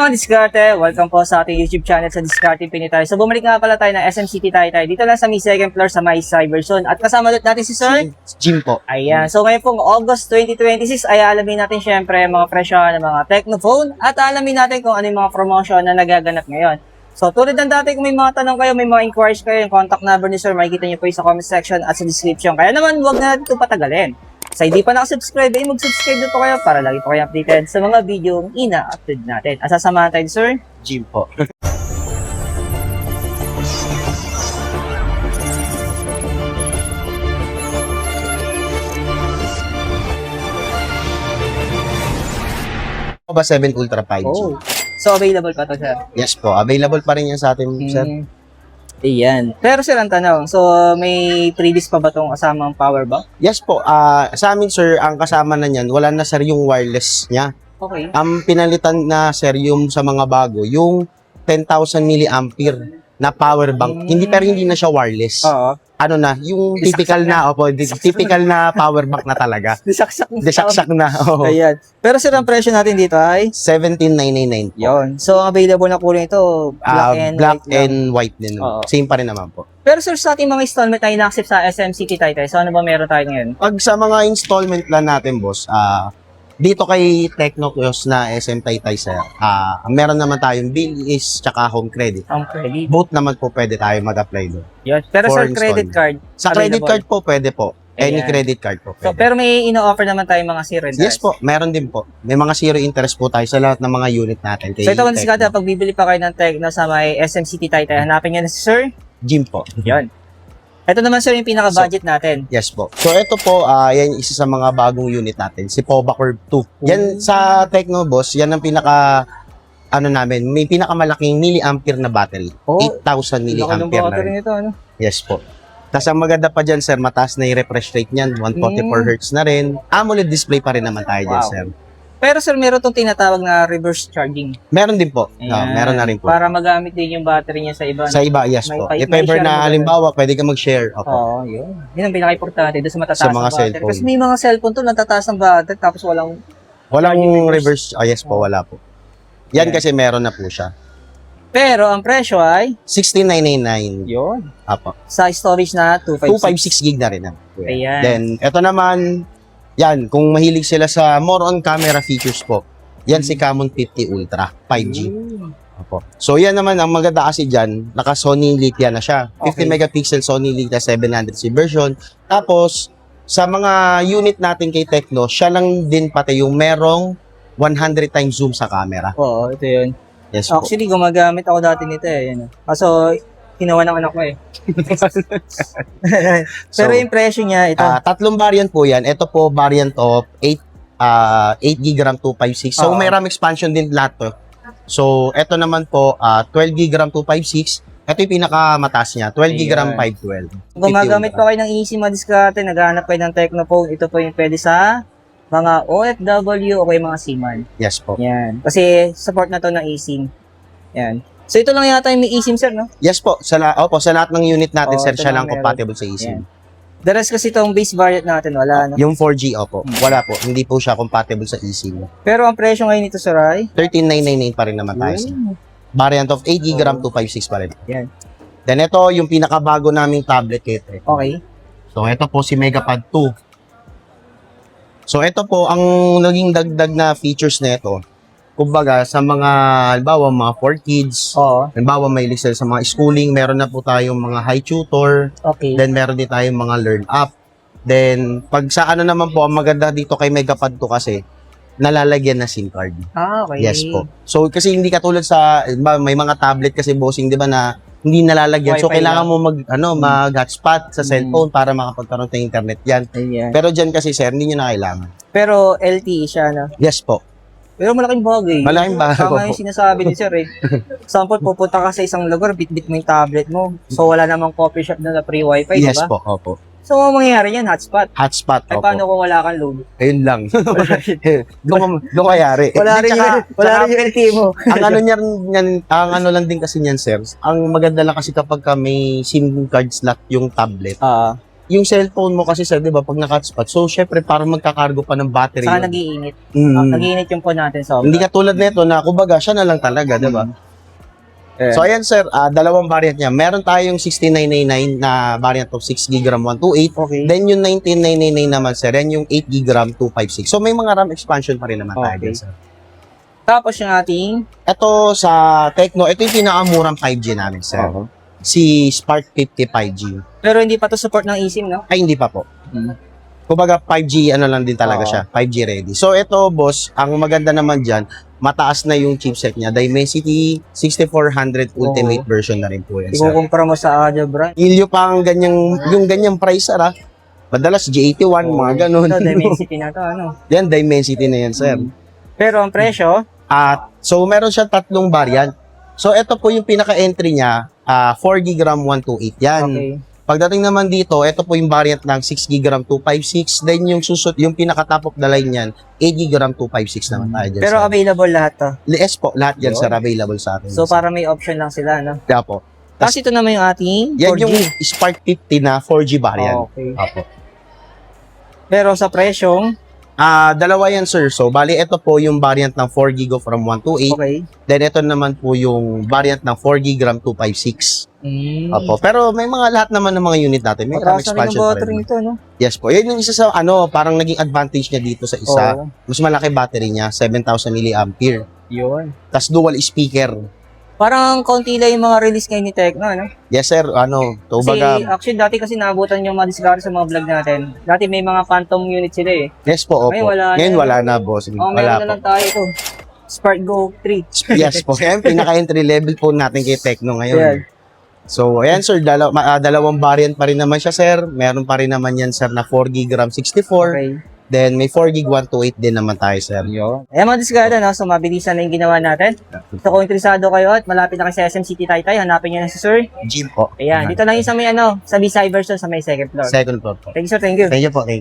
mga diskarte, welcome po sa ating YouTube channel sa Diskarte Pinitay. So bumalik nga pala tayo ng SM City Taytay. Dito lang sa may second floor sa may Cyberzone. At kasama ulit natin si Sir Jim po. Ayan. So ngayon pong August 2026 ay alamin natin syempre mga presyo ng mga Technophone at alamin natin kung ano yung mga promotion na nagaganap ngayon. So tulad ng dati kung may mga tanong kayo, may mga inquiries kayo, yung contact number ni Sir makikita niyo po sa comment section at sa description. Kaya naman huwag na natin ito patagalin. Sa hindi pa nakasubscribe, mag-subscribe na po kayo para lagi po kayo updated sa mga video ina-upload natin. At sasamahan tayo, Sir Jim po. Ba 7 Ultra 5G? Oh. So, available pa to, Sir? Yes po, available pa rin yan sa atin, sir. Ayan. Pero sir, ang tanong, so may previous pa ba itong kasamang power bank? Yes po, sa amin sir, ang kasama na niyan, wala na sir yung wireless niya. Okay. Ang pinalitan na sir yung sa mga bago, yung 10,000 milliampere na power bank. Pero hindi na siya wireless. Oo. Ano na, yung typical na, typical na power bank na talaga. Disaksak na. Oh. Ayan. Pero sir, ang presyo natin dito ay? 17,999 po. Yun. So, ang available na kulay ito, Black and white din. Oo. Same pa rin naman po. Pero sir, sa ating mga installment na ina-accept sa SM City Taytay, so ano ba meron tayo ngayon? Pag sa mga installment plan natin, boss, dito kay Technocos na SM Taytay sir, meron naman tayong bill is tsaka home credit. Ang credit. Both naman po pwede tayo mag-apply doon. Yun. Pero For sir, credit card. Sa credit available. card po, pwede po. Any Ayan. credit card po. So, Pwede. pero may ino-offer naman tayo mga zero interest. Yes po, meron din po. May mga zero interest po tayo sa lahat ng mga unit natin. Kay So, ito kung Tecno. pag bibili pa kayo ng Tecno sa may SM City Taytay, hanapin nyo na si Sir. Jim po. Yun. Ito naman sir yung pinaka-budget natin. Yes po. So ito po, yan isa sa mga bagong unit natin, si POVA Curve 2. Yan sa Tecno boss, yan ang pinaka namin, may pinakamalaking milliampere na battery. Oh, 8,000 milliampere na rin. Ito, ano? Yes po. Tapos ang maganda pa dyan sir, mataas na yung refresh rate niyan, 144 Hz na rin. AMOLED display pa rin naman tayo dyan Wow. sir. Pero sir, meron itong tinatawag na reverse charging. Meron din po. Ayan. Meron na rin po. Para magamit din yung battery niya sa iba. Sa iba, yes May po. pa- If may ever share na mo halimbawa, pwede ka mag-share. Opo. Oo, yun. Yun ang pinaka-importante doon sa matataas Sa ng mga battery. cellphone. Kasi may mga cellphone to natataas ng battery tapos walang Walang charging reverse. Yes po, wala po. Yan Ayan. kasi meron na po siya. Pero ang presyo ay 16,999. yun. Apo. Sa storage na 256. 256 gig na rin. Ayan. Then, ito naman, yan, kung mahilig sila sa more on camera features po, yan si Camon 50 Ultra 5G. Apo. So, yan naman, ang maganda kasi dyan, naka Sony Lithia na siya. 50 Okay. megapixel Sony Lithia 700C version. Tapos, sa mga unit natin kay Tecno, siya lang din pati yung merong 100 times zoom sa camera. Oo, ito yun. Yes po. Actually, gumagamit ako dati nito eh. Yan. Kaso, kinuha ng anak ko eh. Pero So, yung presyo niya, ito. tatlong variant po yan. Ito po variant of 8 GB RAM 256. So Oo. may RAM expansion din lahat to. So ito naman po 12 GB RAM 256. Ito yung pinakamataas niya, 12 GB RAM Ayan. 512. Gumagamit pa kayo ng easy mga diskarte, naghahanap kayo ng Technophone. Ito po yung pwede sa mga OFW o kay mga seaman. Yes po. Yan. Kasi support na to ng eSIM. Yan. So ito lang yata yung may eSIM sir, no? Yes po. Sa lahat ng unit natin, Oo, sir, ito siya lang lang meron. compatible sa eSIM. Yan. The rest kasi itong base variant natin, wala, no? Yung 4G, opo. Wala po. Hindi po siya compatible sa eSIM. Pero ang presyo ngayon nito sir ay? 13,999 pa rin naman tayo. Sir. Variant of 8 GB RAM 256 pa rin. Yan. Then ito, yung pinakabago naming tablet kit. Okay. So, ito po si Megapad 2. So, ito po, ang naging dagdag na features na ito. Kumbaga, sa mga, halimbawa, mga for kids, Oo. halimbawa, may listen sa mga schooling, meron na po tayong mga high tutor, Okay. then meron din tayong mga learn app. Then, pag sa ano naman po, ang maganda dito kay Megapad 2 kasi, nalalagyan na SIM card. Okay. Yes po. So, kasi hindi katulad sa, may mga tablet kasi bossing, di ba, na hindi nalalagyan. So, Wi-Fi kailangan lang. mo mag-hotspot sa cellphone para makapagkaroon ng internet yan. Ayan. Pero dyan kasi, sir, hindi nyo na kailangan. Pero LTE siya, no? Yes po. Pero malaking bagay. Malaking bagay Tama po. yung sinasabi ni sir eh. Example, pupunta ka sa isang lugar, bit-bit mo yung tablet mo. So, wala namang coffee shop na free wifi, di Yes ba? po, opo. So, ang mangyayari yan, hotspot. Hotspot, Ay, paano opo. kung wala kang load? Ayun lang. Doon kayari. Wala rin yung LTE mo. Ang ano niyan, ang ano lang din kasi niyan, sir. Ang maganda lang kasi kapag ka may SIM card slot yung tablet, yung cellphone mo kasi sir, di ba, pag naka-hotspot, so syempre parang magkakargo pa ng battery Saka yun. nag-iinit. Mm. Nag-iinit yung phone natin sobra. Hindi katulad nito na kumbaga siya na lang talaga, di ba? Eh, So ayan sir, dalawang variant niya. Meron tayong 6999 na variant of 6 GB RAM 128. okay. Then yung 19999 naman sir, yan yung 8 GB RAM 256. So may mga RAM expansion pa rin naman tayo Okay. din sir. Tapos yung ating Ito sa Tecno, ito yung pinakamurang 5G namin sir. Si Spark 50 5G. pero hindi pa to support ng eSIM, no? Ay hindi pa po. Mm. Kumbaga 5G ano lang din talaga Oo. siya, 5G ready. So ito boss, ang maganda naman diyan, mataas na yung chipset niya, Dimensity 6400 Ultimate version na rin po yan. Sir. Ikukumpara mo sa Aja brand. Ilyo pa ang ganyang, yung ganyang price sir ah. Madalas G81, mga ganun. Ito, Dimensity na to, ano? Yan, Dimensity na yan sir. Pero ang presyo, At so meron siya tatlong variant. So ito po yung pinaka-entry niya, 4GB RAM 128 yan. okay. Pagdating naman dito, ito po yung variant ng 6GB RAM 256. Then yung susot, yung pinaka-top of the line niyan, 8GB RAM 256 naman tayo dyan. Pero sir. available lahat to. Yes po, lahat yan Yun. sir, available sa atin. So, para may option lang sila, no? Kaya po. Tapos ito naman yung ating 4G. Yan yung Spark 50 na 4G variant. Okay. Apo. Pero sa presyong, Dalawa yan sir. So, bali ito po yung variant ng 4GB of RAM 128. okay. Then ito naman po yung variant ng 4GB RAM 256. Mm. Opo. Pero may mga lahat naman ng mga unit natin. May RAM Mataas na rin expansion yung pa battery rin. nito, no? Yes po. Yan yung isa sa parang naging advantage niya dito sa isa. Oo. Mas malaki battery niya, 7,000 mAh. Yun. Tas dual speaker. Parang konti lang yung mga release ngayon ni Tecno, no? Yes sir, Kasi kumbaga, actually dati kasi naabutan yung mga discovery sa mga vlog natin. Dati may mga phantom unit sila eh. yes po, opo. Ngayon wala na. Ngayon wala na, boss. Oh, Wala meron na po. lang tayo ito. Spark Go 3. Yes po. Yan, pinaka-entry level po natin kay Tecno ngayon. Yan. So, ayan sir, dalawang variant pa rin naman siya sir. Meron pa rin naman yan sir na 4GB RAM 64. Okay. Then may 4GB 128 din naman tayo sir. Yun. Ayan mga discard, no? So mabilisan na yung ginawa natin. So kung interesado kayo at malapit na kayo sa SM City Taytay, hanapin nyo na si Sir. Gym po. Ayan, dito lang yung sa may sa B-side version sa may second floor. Second floor po. Thank you sir, thank you. Thank you po. Thank you.